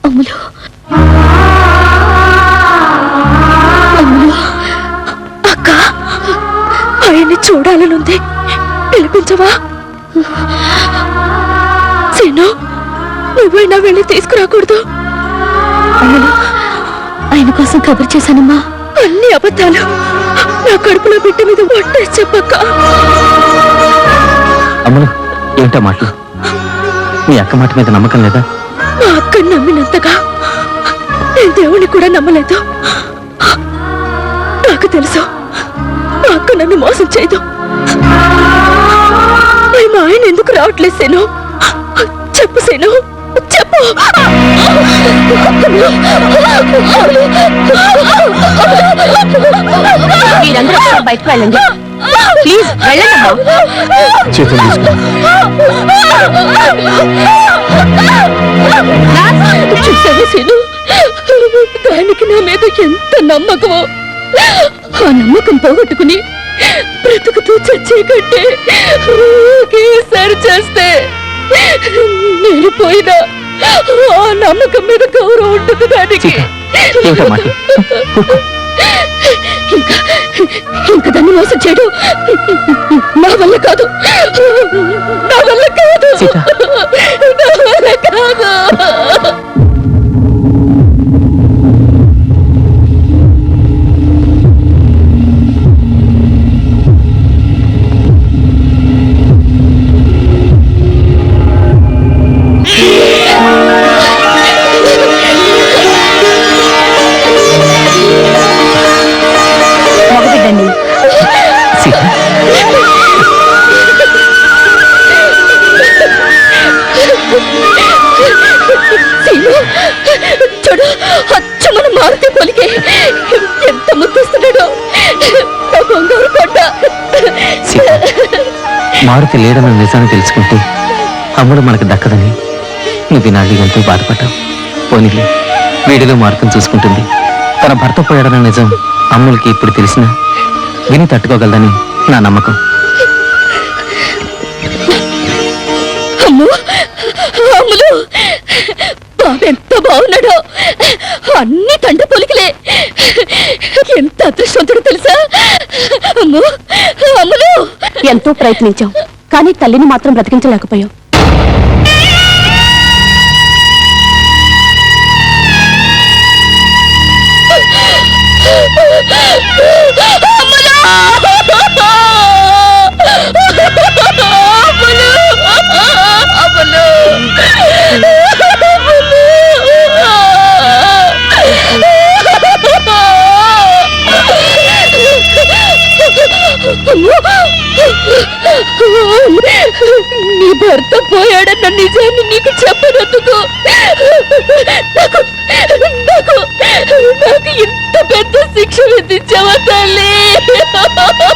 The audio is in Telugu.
అమ్ములు, అక్క, ఆయన్ని చూడాలనుంది, పిలిపించవా? సీను, నువ్వైనా వెళ్ళి తీసుకురాకూడదు. అమ్ములు, ఆయన కోసం కబురు చేశానమ్మా. అన్ని అబద్ధాలు. నా కడుపులో బిడ్డ మీద ఒట్టేసి చెప్పక్క. అమ్ములు, ఏంటో మాటలు? మీ అక్క మాట మీద నమ్మకం లేదా? మా అక్కని నమ్మినంతగా నేను దేవుణ్ణి కూడా నమ్మలేదు. నాకు తెలుసు మా అక్క నన్ను మోసం చేయదు. మా ఆయన ఎందుకు రావట్లేదు సేను? చెప్పు సేను, చెప్పు. మీరందరూ బయటకు వెళ్ళండి ప్లీజ్. వెళ్ళండి. చూసాను సీను, దానికి నా మీద ఎంత నమ్మకమో. ఆ నమ్మకం పోగొట్టుకుని బ్రతుకుతూ చచ్చే కంటే సరి చేస్తే నేను పోయినా ఆ నమ్మకం మీద గౌరవం ఉంటుంది దానికి. ఇంకా దాన్ని మోసం చేయడం నా వల్ల కాదు, నా వల్ల కాదు, నా వల్ల కాదు. చూడు, అచ్చమని మారుతి పొలికే ఎంత ముద్దిస్తున్నాడో. బంగారు కొండ. మారుతి లేడన్న నిజాన్ని తెలుసుకుంటే అమ్ముడు మనకు దక్కదని నువ్వు నాళ్ళు ఎంతో బాధపడ్డావు. పోనీలే, వీడిలో మారుతిని చూసుకుంటుంది. తన భర్త పోయాడన్న నిజం అమ్ములకి ఇప్పుడు తెలిసినా విని తట్టుకోగలదని నా నమ్మకం. అమ్ములు, బాబెంత బాగున్నాడో. అన్ని తండ్రి పొలికలే. ఎంత అదృష్టవంతుడు తెలుసా? అమ్ము, అమ్ములు. ఎంతో ప్రయత్నించాం, కానీ తల్లిని మాత్రం బ్రతికించలేకపోయాం. నీ భర్త పోయాడన్న నిజాన్ని నీకు చెప్పనందుకు నాకు ఇంత పెద్ద శిక్ష విధించావా తల్లి? భగవంతుడా!